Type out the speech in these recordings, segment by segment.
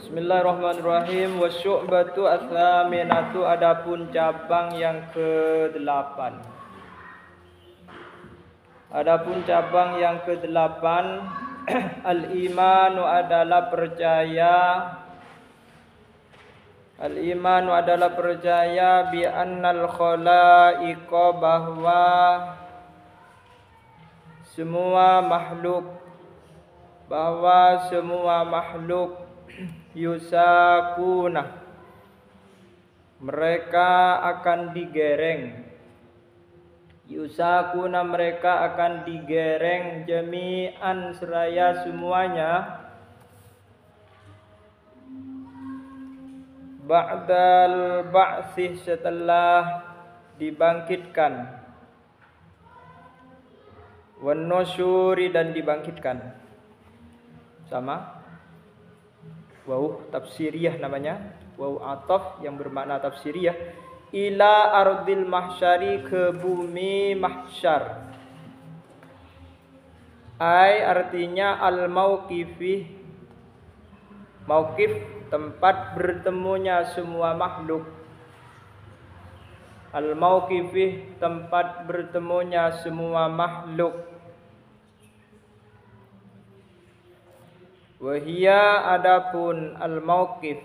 Bismillahirrahmanirrahim. Wasyu'batu ats-tsaminatu, adapun cabang yang ke-8. Adapun cabang yang ke-8 al-imanu adalah percaya. Al-imanu adalah percaya bi annal khalaiqa, bahwa semua makhluk yusakuna, mereka akan digereng. Yusakuna, mereka akan digereng jami'an, seraya semuanya. Ba'dal ba'tsih, setelah dibangkitkan. Wan nusyuri, dan dibangkitkan. Sama. Waw tafsiriyah namanya, waw ataf yang bermakna tafsiriyah. Ila ardil mahsyari, ke bumi mahsyar. Ai, artinya al mauqifih, mauqif tempat bertemunya semua makhluk. Al mauqifih, tempat bertemunya semua makhluk. Wahia, adapun al-mauqif,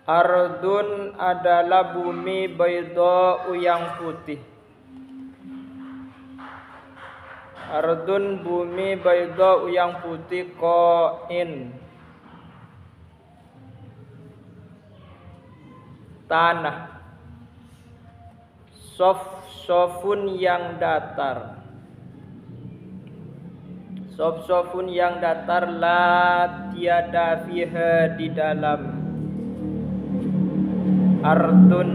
ardun adalah bumi, baydha, yang putih. Ardun, bumi, baydha, yang putih, qain, tanah. Sofun, yang datar. Sofun, yang datar. La, tiada, fiha, di dalam. Ardun,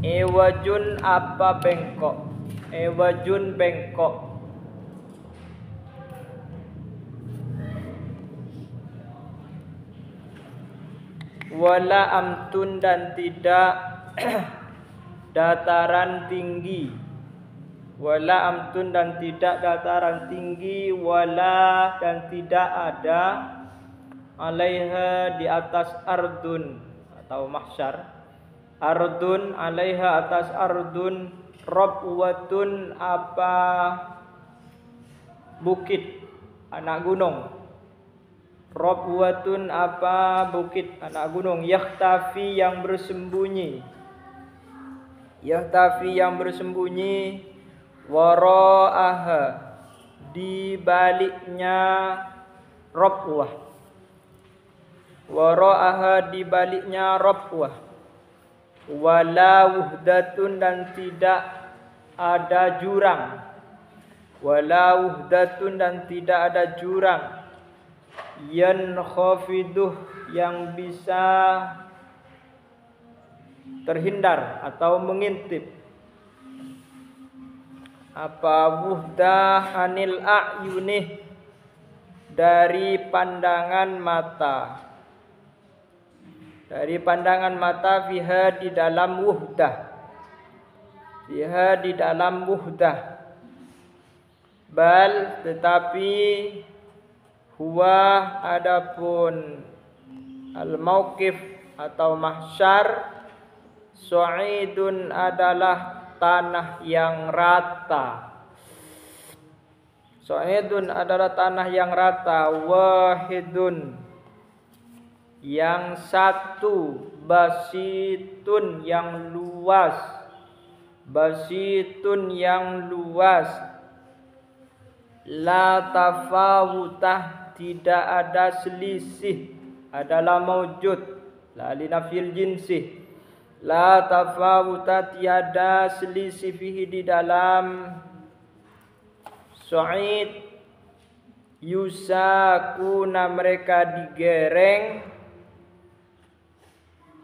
ewajun, apa, bengkok. Ewajun, bengkok. Wala amtun, dan tidak dataran tinggi. Wala amtun, dan tidak dataran tinggi. Wala, dan tidak ada. Alaiha, di atas ardun atau mahsyar. Ardun, alaiha, atas ardun. Rabwatun, apa, bukit, anak gunung. Rabwatun, apa, bukit, anak gunung. Yakhtafi, yang bersembunyi. Yakhtafi, yang bersembunyi. Wara'aha, di baliknya rabwah. Wara'aha, di baliknya rabwah. Wala wuhdatun, dan tidak ada jurang. Wala wuhdatun, dan tidak ada jurang. Yankhafiduh, yang bisa terhindar atau mengintip. Apa, wuhdah, anil a'yunih, dari pandangan mata. Dari pandangan mata. Fiha, di dalam wuhdah. Fiha, di dalam wuhdah. Bal, tetapi. Huwa, adapun al-mauqif atau mahsyar. Su'idun, adalah tanah yang rata. Su'idun, adalah tanah yang rata. Wahidun, yang satu. Basitun, yang luas. Basitun, yang luas. La tafawutah, tidak ada selisih. Adalah maujud. La linafil jinsih. La tafawuta, tiada selisih, fihi, di dalam su'id. Yusakuna, mereka digereng.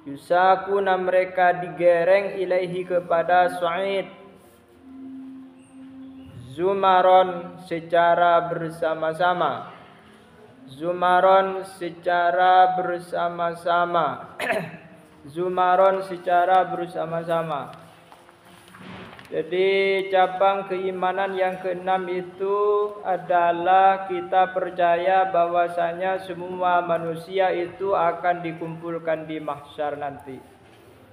Yusakuna, mereka digereng. Ilaihi, kepada su'id. Zumaron, secara bersama-sama. Zumaron, secara bersama-sama. Zumaron, secara bersama-sama. Jadi cabang keimanan yang keenam itu adalah kita percaya bahwasanya semua manusia itu akan dikumpulkan di mahsyar nanti.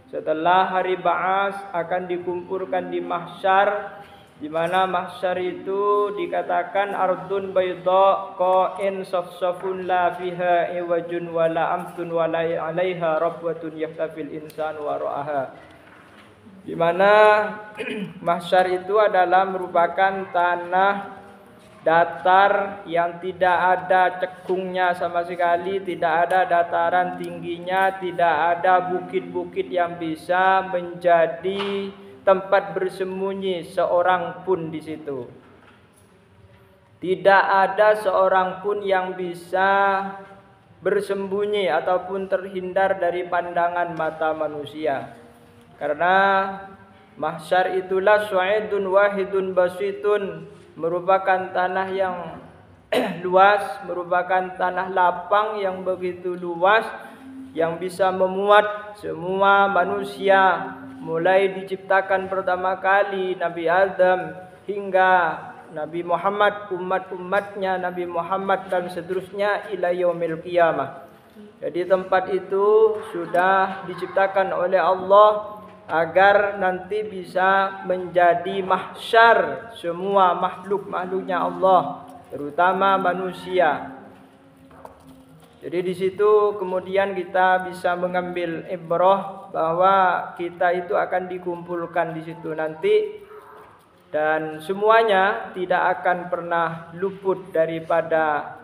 Setelah hari ba'ats akan dikumpulkan di mahsyar, di mana mahsyar itu dikatakan ardun bayda qa'in safsafun la fiha iwajun wala amtun wala 'alaiha rabwatun yahtafil insan wa ra'aha. Di mana mahsyar itu adalah merupakan tanah datar yang tidak ada cekungnya sama sekali, tidak ada dataran tingginya, tidak ada bukit-bukit yang bisa menjadi tempat bersembunyi seorang pun di situ. Tidak ada seorang pun yang bisa bersembunyi ataupun terhindar dari pandangan mata manusia. Karena mahsyar itulah su'idun wahidun basitun, merupakan tanah yang luas, merupakan tanah lapang yang begitu luas, yang bisa memuat semua manusia, mulai diciptakan pertama kali Nabi Adam hingga Nabi Muhammad, umat-umatnya Nabi Muhammad dan seterusnya ila yaumil qiyamah. Jadi tempat itu sudah diciptakan oleh Allah agar nanti bisa menjadi mahsyar semua makhluk-makhluknya Allah, terutama manusia. Jadi di situ kemudian kita bisa mengambil ibrah bahwa kita itu akan dikumpulkan di situ nanti, dan semuanya tidak akan pernah luput daripada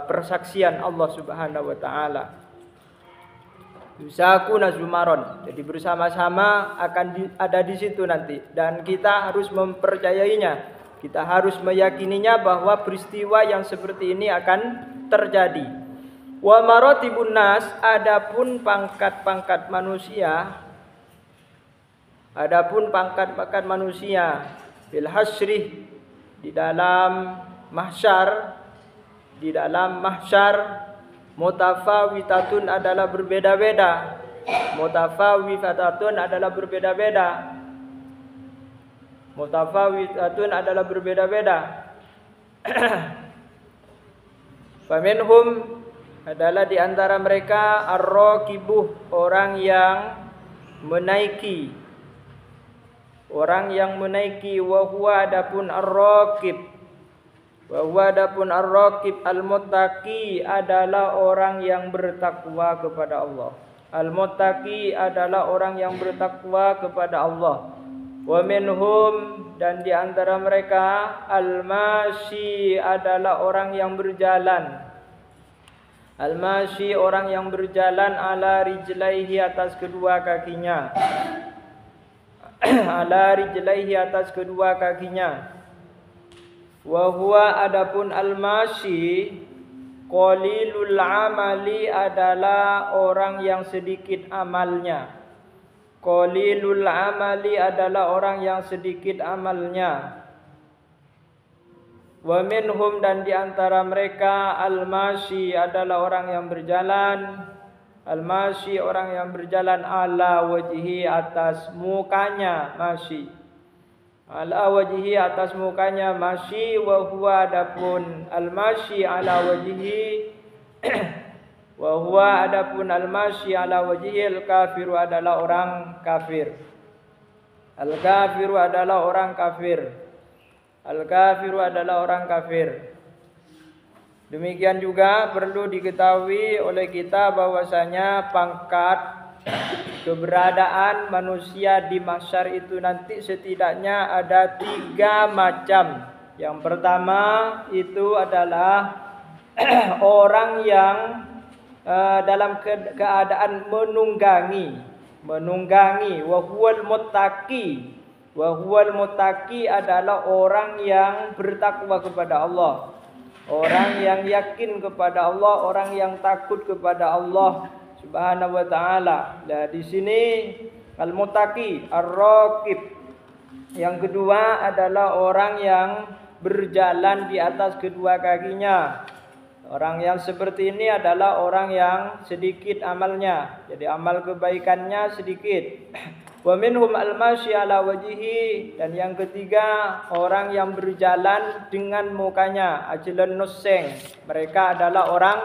persaksian Allah Subhanahu wa taala. Yusakuna zumaron. Jadi bersama-sama akan ada di situ nanti, dan kita harus mempercayainya. Kita harus meyakininya bahwa peristiwa yang seperti ini akan terjadi. Wa maratibun nas, adapun pangkat-pangkat manusia, bil hasri, di dalam mahsyar, mutafawitatun adalah berbeda-beda. Mutafawitatun adalah berbeda-beda. Faminhum adalah di antara mereka ar-raqibuh, orang yang menaiki. Wa huwa adapun ar-raqib al-muttaqi adalah orang yang bertakwa kepada Allah. Al-muttaqi adalah orang yang bertakwa kepada Allah. Wa minhum, dan di antara mereka al-mashi adalah orang yang berjalan. Al-mashi, orang yang berjalan ala rijlaihi, atas kedua kakinya. Ala rijlaihi, atas kedua kakinya. Wa huwa adapun al-mashi qalilul amali adalah orang yang sedikit amalnya. Qalilul amali adalah orang yang sedikit amalnya. Wa minhum, dan di antara mereka al-mashi adalah orang yang berjalan. Al-mashi, orang yang berjalan ala wajhi, atas mukanya mashi. Ala wajhi, atas mukanya mashi. Wa huwa adapun al-mashi ala wajhi wa huwa adapun al-mashi ala wajhi al-kafiru adalah orang kafir. Al-kafiru adalah orang kafir. Al-kafiru adalah orang kafir. Demikian juga perlu diketahui oleh kita bahwasanya pangkat keberadaan manusia di mahsyar itu nanti setidaknya ada 3 macam. Yang pertama itu adalah orang yang dalam keadaan menunggangi. Wa huwal muttaqi adalah orang yang bertakwa kepada Allah, orang yang yakin kepada Allah, orang yang takut kepada Allah Subhanahu wa taala. Nah, di sini al-muttaqi, ar-raqib. Yang kedua adalah orang yang berjalan di atas kedua kakinya. Orang yang seperti ini adalah orang yang sedikit amalnya. Jadi amal kebaikannya sedikit. Wa minhum al-masyi ala wajhihi, dan yang ketiga orang yang berjalan dengan mukanya ajlan nuseng, mereka adalah orang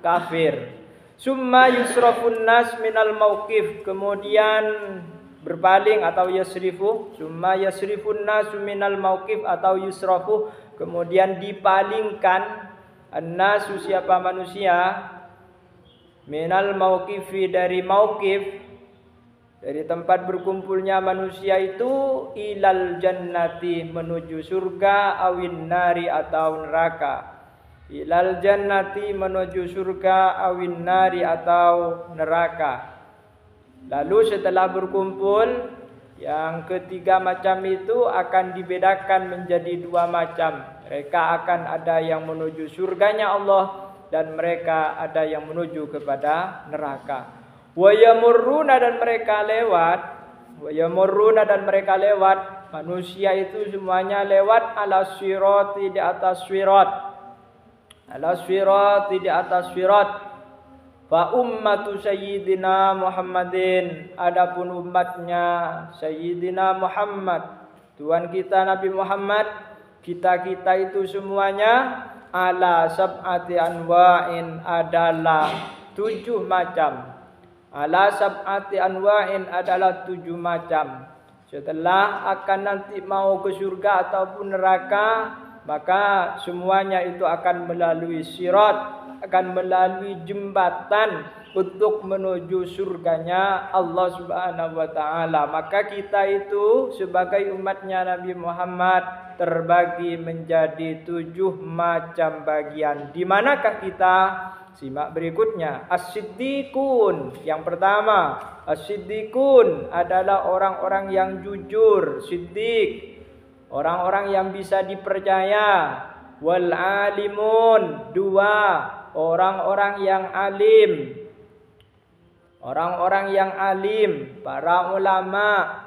kafir. Summa yusrafun nas minal mauqif, kemudian berpaling atau yasrifu. Summa yasrifun nasu minal mauqif atau yusrafu, kemudian dipalingkan an-nasu siapa manusia minal mauqifi dari mauqif, dari tempat berkumpulnya manusia itu, ilal jannati menuju surga, awin nari atau neraka. Ilal jannati menuju surga, awin nari atau neraka. Lalu setelah berkumpul, yang ketiga macam itu akan dibedakan menjadi dua macam. Mereka akan ada yang menuju surganya Allah, dan mereka ada yang menuju kepada neraka. Wa yamurruna, dan mereka lewat. Wa yamurruna, dan mereka lewat. Manusia itu semuanya lewat ala sirati, di atas sirat. Ala sirati, di atas sirat. Fa ummatu sayyidina Muhammadin, adapun umatnya Sayyidina Muhammad, Tuhan kita Nabi Muhammad, kita-kita itu semuanya ala sab'ati anwa'in, adalah 7 macam. Ala sab'ati anwa'in adalah 7 macam. Setelah akan nanti mau ke surga ataupun neraka, maka semuanya itu akan melalui sirat, akan melalui jembatan untuk menuju surganya Allah Subhanahu wa taala. Maka kita itu sebagai umatnya Nabi Muhammad terbagi menjadi 7 macam bagian. Di manakah kita? Simak berikutnya. As-siddiqun. Yang pertama, as-siddiqun adalah orang-orang yang jujur, siddiq, orang-orang yang bisa dipercaya. Wal alimun, 2, orang-orang yang alim. Orang-orang yang alim, para ulama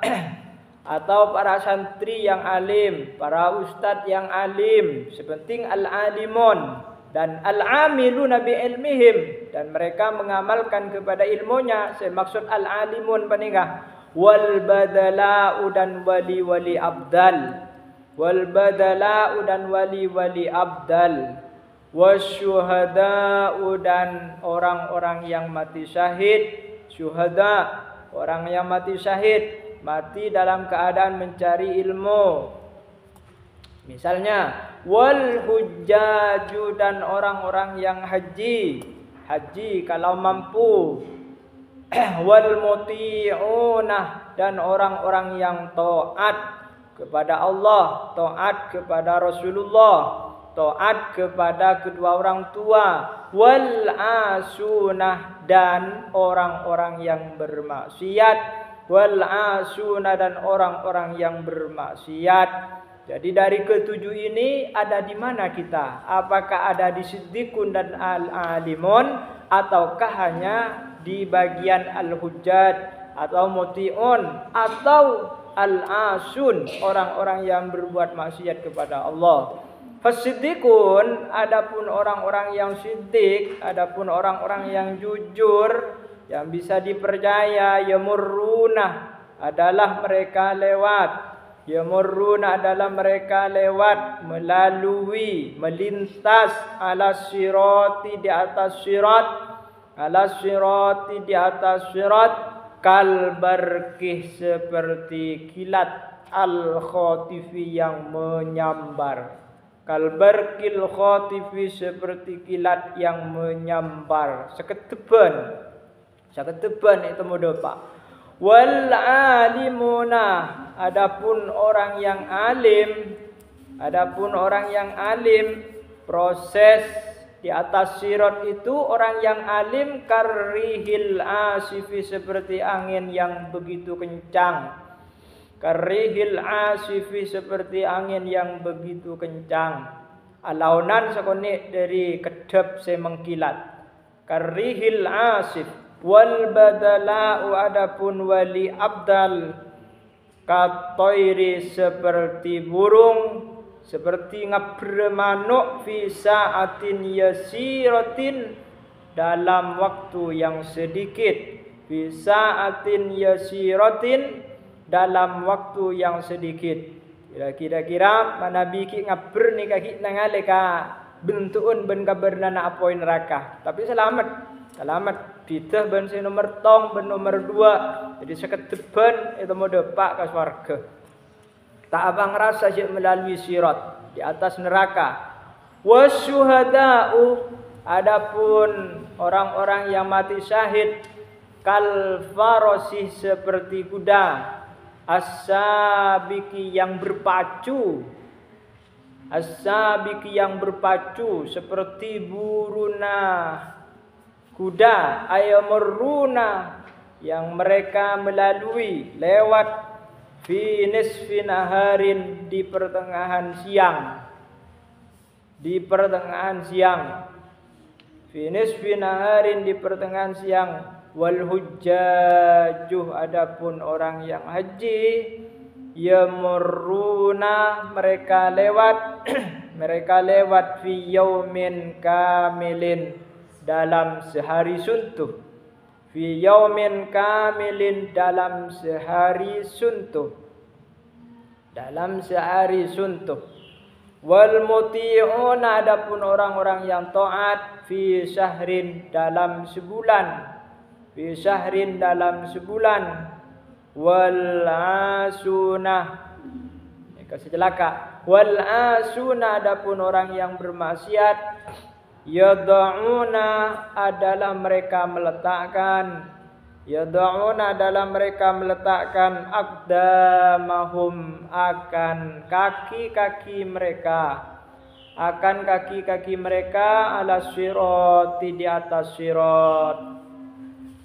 atau para santri yang alim, para ustadz yang alim, sepenting al-alimun. Dan al-amiluna bi ilmihim, dan mereka mengamalkan kepada ilmunya. Saya maksud al-alimun panikah. Wal badala'u, dan wali-wali abdal. Wal badala'u, dan wali-wali abdal. Wasyuhada'u, dan orang-orang yang mati syahid. Syuhada, orang yang mati syahid, mati dalam keadaan mencari ilmu. Misalnya, wal hujjaju, dan orang-orang yang haji, haji kalau mampu. Wal muti'unah, dan orang-orang yang taat kepada Allah, taat kepada Rasulullah, taat kepada kedua orang tua. Wal asunah, dan orang-orang yang bermaksiat. Wal asunah, dan orang-orang yang bermaksiat. Jadi dari ketujuh ini ada di mana kita? Apakah ada di siddiqun dan al-alimun, ataukah hanya di bagian al-hujjat atau muti'un atau al-asun, orang-orang yang berbuat maksiat kepada Allah? Fasiddiqun, adapun orang-orang yang siddiq, adapun orang-orang yang jujur, yang bisa dipercaya, yamurruna, adalah mereka lewat. Yamurruna adalah mereka lewat, melalui, melintas, ala sirati, di atas sirat, ala sirati, di atas sirat, kal barqih, seperti kilat, al khatifi, yang menyambar. Kal barqil khatifi, seperti kilat yang menyambar. Seketeban, seketeban itu mudah Pak. Wal alimuna, adapun orang yang alim, adapun orang yang alim, proses di atas sirat itu orang yang alim, karrihil asifi, seperti angin yang begitu kencang. Karrihil asifi, seperti angin yang begitu kencang. Alaunan sekonik dari kedap semengkilat. Karrihil asif. Wal badala'u, adapun wali abdal, katoiri, seperti burung, seperti ngabremanuk, fi sa'atin yasiratin, dalam waktu yang sedikit. Fi sa'atin yasiratin, dalam waktu yang sedikit. Kira-kira Nabi ki ngaber ni kaki nangaleka bentuun ben kabar nana apoin neraka. Tapi selamat pitah ben si nomor tong ben nomor 2. Jadi sekedepan itu mau depak ke swarga. Tak abang rasa je melalui sirat di atas neraka. Wasyuhada'u, adapun orang-orang yang mati syahid kal farosih seperti kuda, as-sabiki yang berpacu, as-sabiki yang berpacu seperti buruna kuda, ayamuruna yang mereka melalui lewat fi nisfi naharin di pertengahan siang, di pertengahan siang, fi nisfi naharin di pertengahan siang. Wal hujjajuh, adapun orang yang haji, yamurruna mereka lewat mereka lewat fi yaumin kamilin dalam sehari suntuh, fi yaumin kamilin dalam sehari suntuh, dalam sehari suntuh. Wal muti'una, adapun orang-orang yang taat, fi syahrin dalam sebulan, fi syahrin dalam sebulan. Wal asunah, ini kasih celaka. Wal asuna, adapun orang yang bermaksiat, yad'una adalah mereka meletakkan, yad'una adalah mereka meletakkan aqdamahum akan kaki-kaki mereka, akan kaki-kaki mereka ala sirati di atas sirat,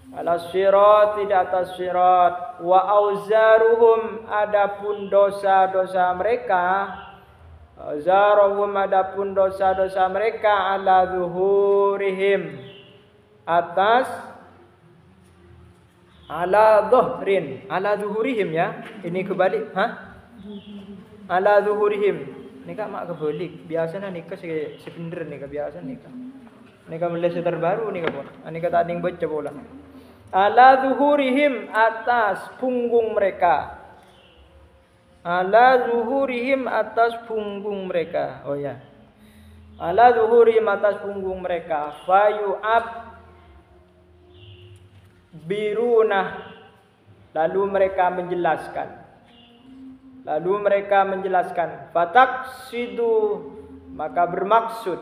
ala sirat di atas sirat. Wa auzaruhum, adapun dosa-dosa mereka, auzaruhum adapun dosa-dosa mereka ala zuhurihim atas, ala dhuhrin, ala zuhurihim ya. Ini kebalik, ala zuhurihim. Nikah mak kebalik. Biasanya nikah sepinder nikah biasa nikah. Nikah Malaysia terbaru nikah pun. Nikah tak ning baca bola. Ala zuhurihim atas punggung mereka. Ala zuhurihim atas punggung mereka. Oh ya. Ala zuhurihim atas punggung mereka. Fayu'ab biruna, lalu mereka menjelaskan, lalu mereka menjelaskan. Fataksidu, maka bermaksud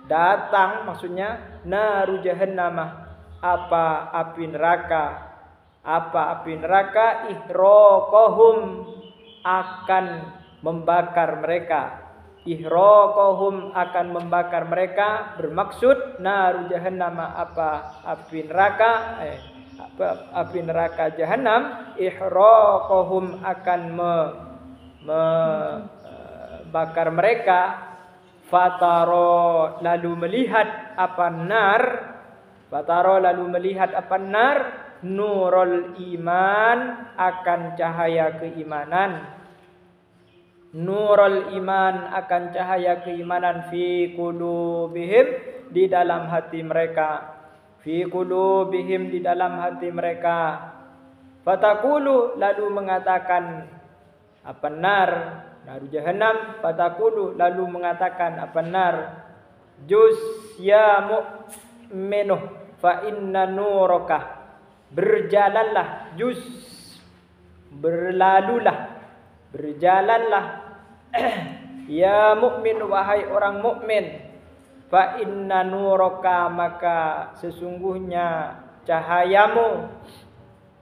datang, maksudnya naru jahannamah, apa api neraka, apa api neraka, ihraqahum akan membakar mereka, ihraqahum akan membakar mereka, bermaksud naru jahannamah, apa api neraka, api neraka jahanam, ihraqahum akan membakar mereka. Fataro, lalu melihat apa nar, fataro lalu melihat apa nar, nurul iman akan cahaya keimanan, nurul iman akan cahaya keimanan, fi qulubihim di dalam hati mereka, fi qulubihim di dalam hati mereka. Fatakulu, lalu mengatakan apa nar, naru jahannam. Fatakulu, lalu mengatakan apa nar, juz ya mu'minuh fa inna nuraka, berjalanlah, juz berlalulah, berjalanlah ya mukmin, wahai orang mukmin, fa inna nuraka, maka sesungguhnya cahayamu,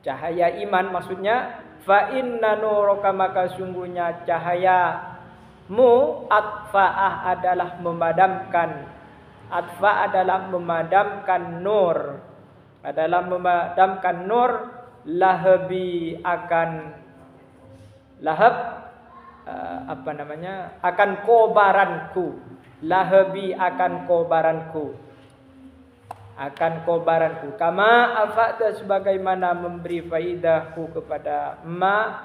cahaya iman maksudnya, fa inna nuraka, maka sungguhnya cahayamu, atfa'ah adalah memadamkan, atfa adalah memadamkan nur, adalah memadamkan nur, lahabi akan lahab, apa namanya, akan kobaranku, lahabi akan kobaranku, akan kobaranku. Kama afa'ta, sebagaimana memberi faidahku kepada ma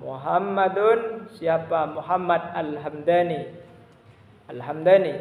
Muhammadun, siapa Muhammad Al-Hamdani, Al-Hamdani,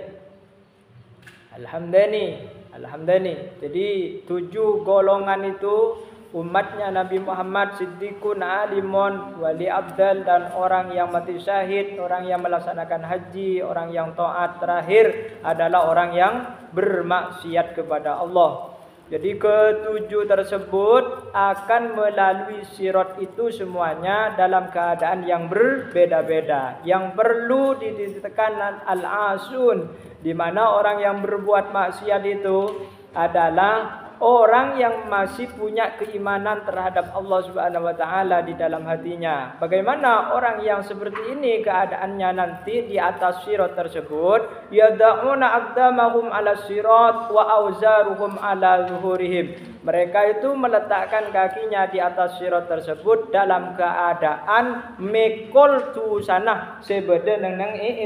Al-Hamdani, Al-Hamdani. Jadi 7 golongan itu umatnya Nabi Muhammad, siddiqun, alimun, wali abdal, dan orang yang mati syahid, orang yang melaksanakan haji, orang yang taat, terakhir adalah orang yang bermaksiat kepada Allah. Jadi ketujuh tersebut akan melalui sirat itu semuanya dalam keadaan yang berbeda-beda. Yang perlu ditekankan al-asun, di mana orang yang berbuat maksiat itu adalah orang yang masih punya keimanan terhadap Allah Subhanahu wa taala di dalam hatinya. Bagaimana orang yang seperti ini keadaannya nanti di atas sirat tersebut? Yad'una aqdamahum 'ala sirat wa auzaruhum 'ala zuhurihim. Mereka itu meletakkan kakinya di atas sirat tersebut dalam keadaan mekol tu sana sebeda nang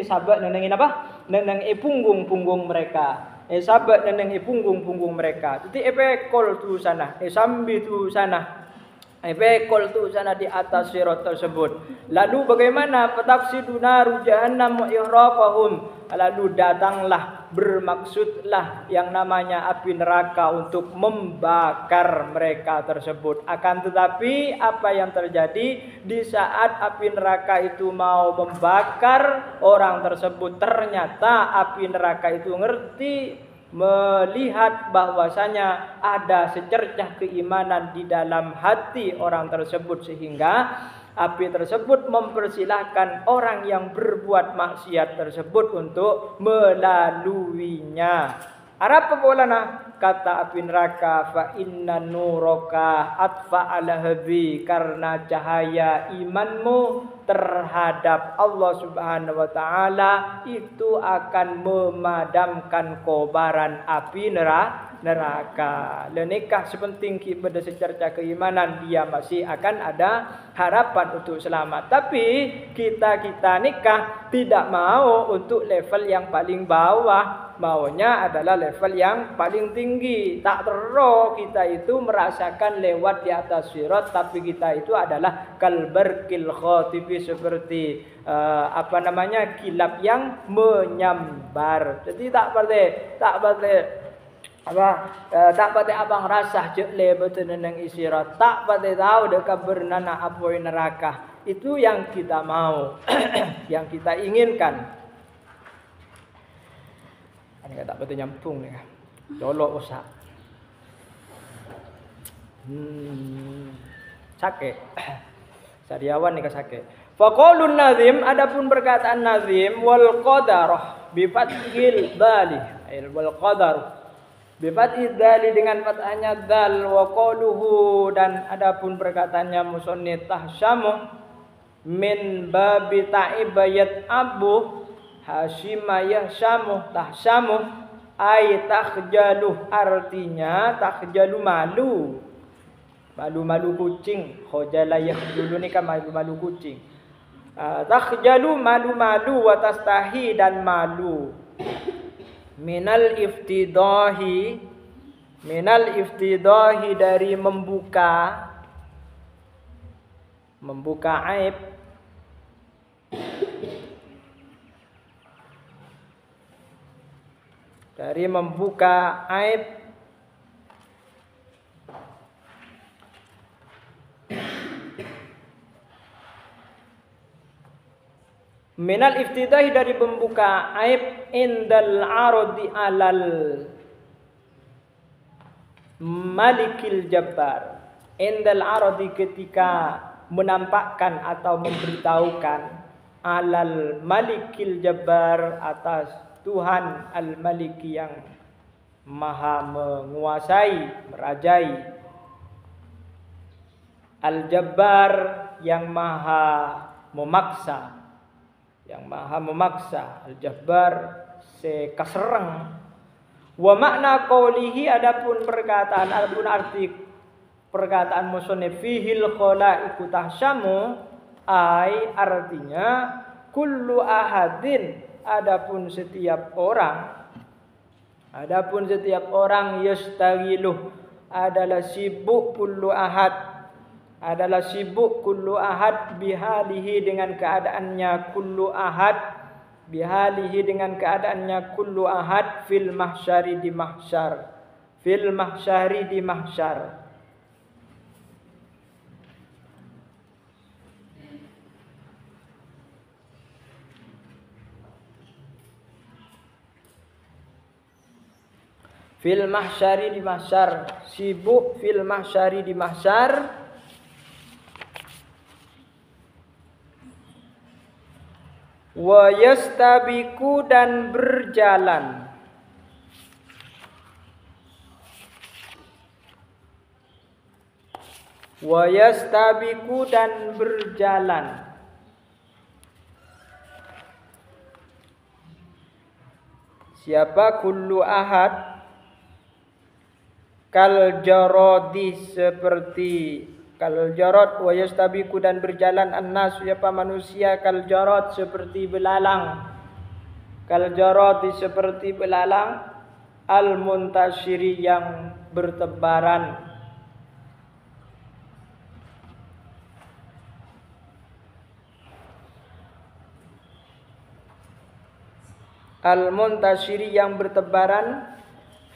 sabat nang apa? Nang punggung mereka. Sabat nang punggung mereka. Jadi kol tu sana, sambi tu sana. Kol tu sana di atas sirat tersebut. Lalu bagaimana? Fataksidu naru jahannam wa ihraqahum. Lalu datanglah, bermaksudlah yang namanya api neraka untuk membakar mereka tersebut. Akan tetapi apa yang terjadi di saat api neraka itu mau membakar orang tersebut, ternyata api neraka itu ngerti, melihat bahwasanya ada secercah keimanan di dalam hati orang tersebut, sehingga api tersebut mempersilahkan orang yang berbuat maksiat tersebut untuk melaluinya. Apa bolana? Kata api neraka, fa inna nuraka atfa ala habi, karena cahaya imanmu terhadap Allah Subhanahu wa taala itu akan memadamkan kobaran api neraka. Lenikah sepenting pada secerca keimanan, dia masih akan ada harapan untuk selamat. Tapi kita nikah tidak mau untuk level yang paling bawah, maunya adalah level yang paling tinggi. Tak terus kita itu merasakan lewat di atas sirat, tapi kita itu adalah kalbarkil khatifi, seperti kilap yang menyambar. Jadi tak patih abang rasa jekle betul nang isirat, tak patih tahu dekat bernana apoi neraka. Itu yang kita mau, yang kita inginkan. Ini tak patih nyampung nih, colok usak. Sakit. Sariawan nih sakit. Faqaulun nazim, adapun perkataan nazim, wal qadarah bi fathil dali, wal qadar bi fathil dali dengan fathahnya dal, wa qauluhu, dan adapun perkataannya musannif tahsyamu min babi ta'ibayat abu hasimayah syamu tahsyamu ay takhjalu, artinya takhjalu malu kucing. Khojalayah dulu ni kan malu kucing. Takhjalu malu wa tastahi, dan malu. Minal iftidahi dari membuka aib. Dari membuka aib. Minal iftidahi dari membuka aib, indal arodi alal malikil jabbar. Indal arodi, ketika menampakkan atau memberitahukan, alal malikil jabbar, atas Tuhan al-maliki yang maha menguasai, merajai, al-jabbar yang maha memaksa, al-jabbar sekasereng. Wa makna qaulihi, adapun arti perkataan musannif fihil khalaiqu tahsyamu, ai artinya kullu ahadin, adapun setiap orang yastaghiluh, adalah sibuk kullu ahad bihalihi, dengan keadaannya kullu ahad fil mahsyari di mahsyar. Fil mahsyari di mahsyar, sibuk fil mahsyari di mahsyar. Wa yastabiqu dan berjalan. Wa yastabiqu dan berjalan. Siapa? Kullu ahad kal jaradi, seperti kal jarad. Wa yastabiqu dan berjalan annas, siapa manusia, kal jarad seperti belalang, kal jaradi seperti belalang, al muntashiri yang bertebaran. Al muntashiri yang bertebaran,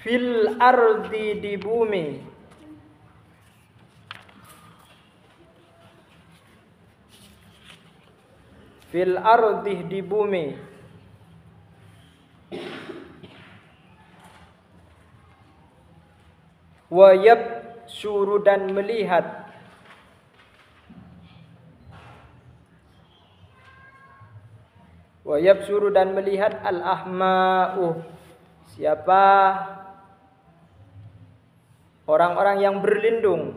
fil ardi di bumi. Fil ardi di bumi. Wa yabsuru dan melihat. Wa yabsuru dan melihat al ahma'u, siapa? Orang-orang yang berlindung.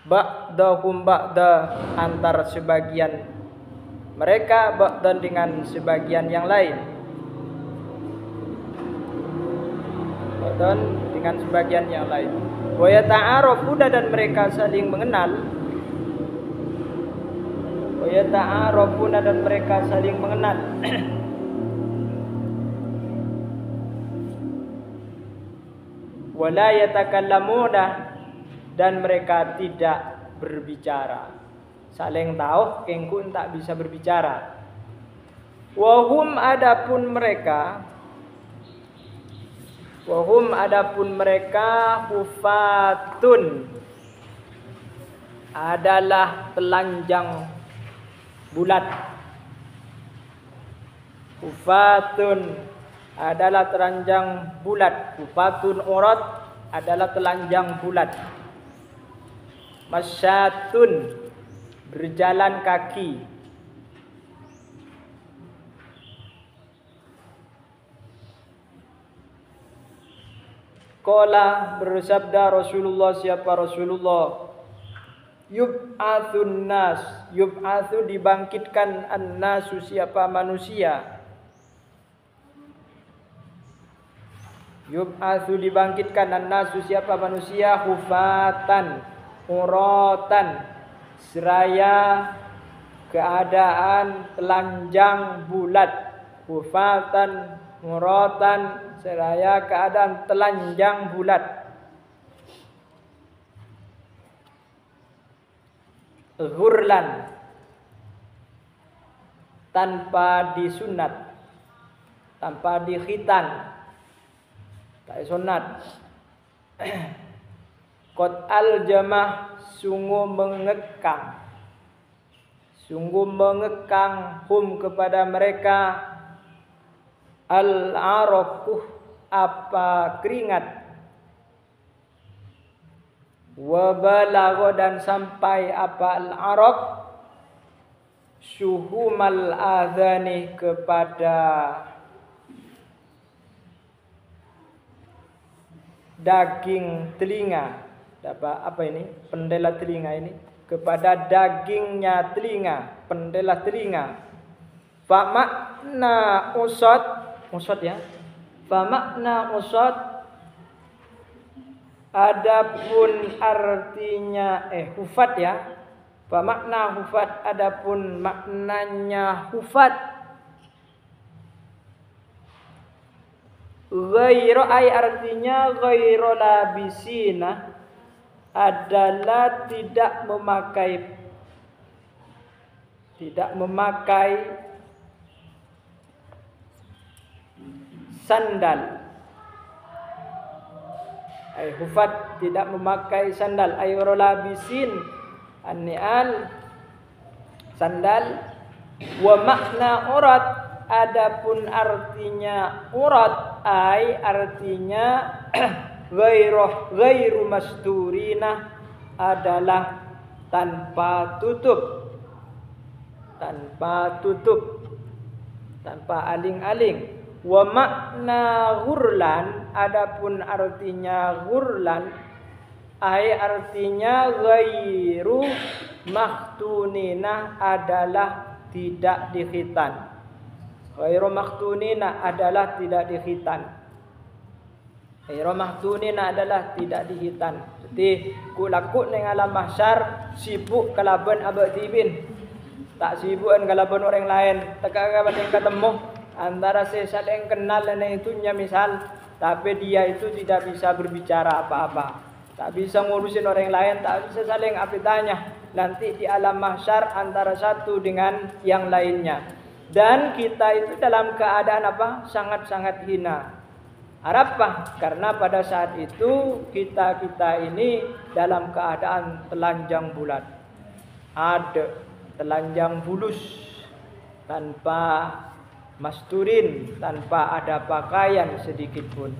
Ba'dahum ba'da, antar sebagian mereka, ba'dan dengan sebagian yang lain. Ba'dan dengan sebagian yang lain. Wa yata'arafuna dan mereka saling mengenal. Wa yata'arafuna dan mereka saling mengenal. Wala yatakallamuna dan mereka tidak berbicara. Saling tahu kengkun tak bisa berbicara. Wahum adapun mereka, wahum adapun mereka, hufatun adalah telanjang bulat. Hufatun adalah telanjang bulat. Hufatun urat adalah telanjang bulat. Masyatun berjalan kaki. Qala bersabda Rasulullah, siapa Rasulullah? Yub'atsun nas, yub'atsu dibangkitkan an-nasu, siapa manusia. Yub'atsu dibangkitkan an-nasu, siapa manusia, hufatan, uratan, seraya keadaan telanjang bulat. Hufatan, uratan, seraya keadaan telanjang bulat. Ghurlan, tanpa disunat, tanpa dikhitan, tak sunat. Qad al-jamah, sungguh mengekang hum kepada mereka, al-araquh apa keringat, wa balagha dan sampai apa al-araq, syuhumal adhani kepada daging telinga. Apa ini? Pendela telinga ini. Kepada dagingnya telinga, pendela telinga. Fa makna usad, usad ya. Fa makna usad, adapun artinya hufat ya. Fa makna hufat, adapun maknanya hufat. Ghairu ay artinya ghairu labisina, adalah tidak memakai sandal. Hufat tidak memakai sandal. Ghairu labisin an-ni'al, sandal. Wa makna urat, adapun artinya urat ai artinya ghairu masturina adalah tanpa tutup, tanpa aling-aling. Wa makna ghurlan adapun artinya ghurlan ai artinya ghairu maktunina adalah tidak dikhitan. Ghairu maktunina adalah tidak dikhitan. Ghairu maktunina adalah tidak dikhitan. Jadi kulakut ning alam mahsyar sibuk kalaban abad tibin. Tak sibukan kalaban orang lain. Teka ketemu antara sesat yang kenal dan yang itunya misal, tapi dia itu tidak bisa berbicara apa-apa, tak bisa ngurusin orang lain, tak bisa saling tanya. Nanti di alam mahsyar antara satu dengan yang lainnya. Dan kita itu dalam keadaan apa? Sangat-sangat hina. Apa? Karena pada saat itu kita ini dalam keadaan telanjang bulat, ada telanjang bulus, tanpa masturin, tanpa ada pakaian sedikit pun,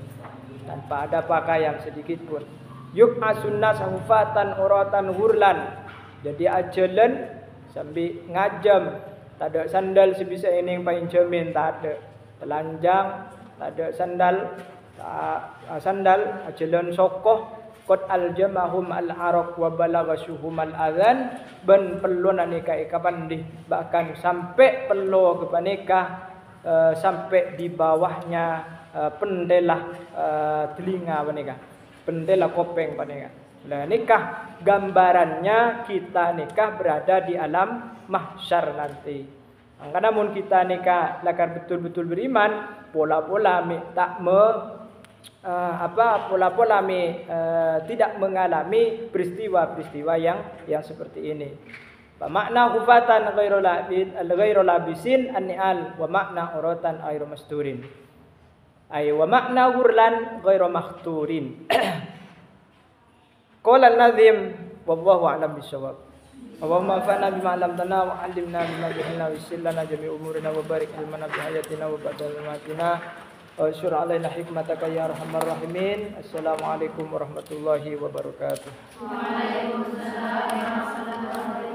yuk asunnas hufatan uratan hurlan. Jadi ajalan sambil ngajam, tak ada sandal sebisa ini yang paling cermin, tak ada telanjang, tak ada sandal ajalan sokoh. Qad aljamahum al-araq wa balagasuhum al-adhan, ben perlu nikah ikapandih, bahkan sampai perlu kepanikah sampai di bawahnya pendela telinga panika, pendela kopeng panika. Nah, nikah gambarannya kita nikah berada di alam mahsyar nanti. Karena mun kita nikah lakar betul-betul beriman, pola-pola tak tidak mengalami peristiwa-peristiwa yang seperti ini. Makna hufatan ghairu labisin an-ni'al wa makna uratan ghairu masturin. Ay wa makna hurlan ghairu makhturin. Qala an-nazim wallahu a'lam bissawab. Allahumma anfa'na bima 'allamtana wa 'allimna bima jahilna wa yassir lana jami'a umurina wa barik lana bi hayatina wa ba'da mamatina. Wa syur 'alaina hikmataka ya arhamar rahimin. Assalamualaikum warahmatullahi wabarakatuh. Waalaikumsalam warahmatullahi wabarakatuh.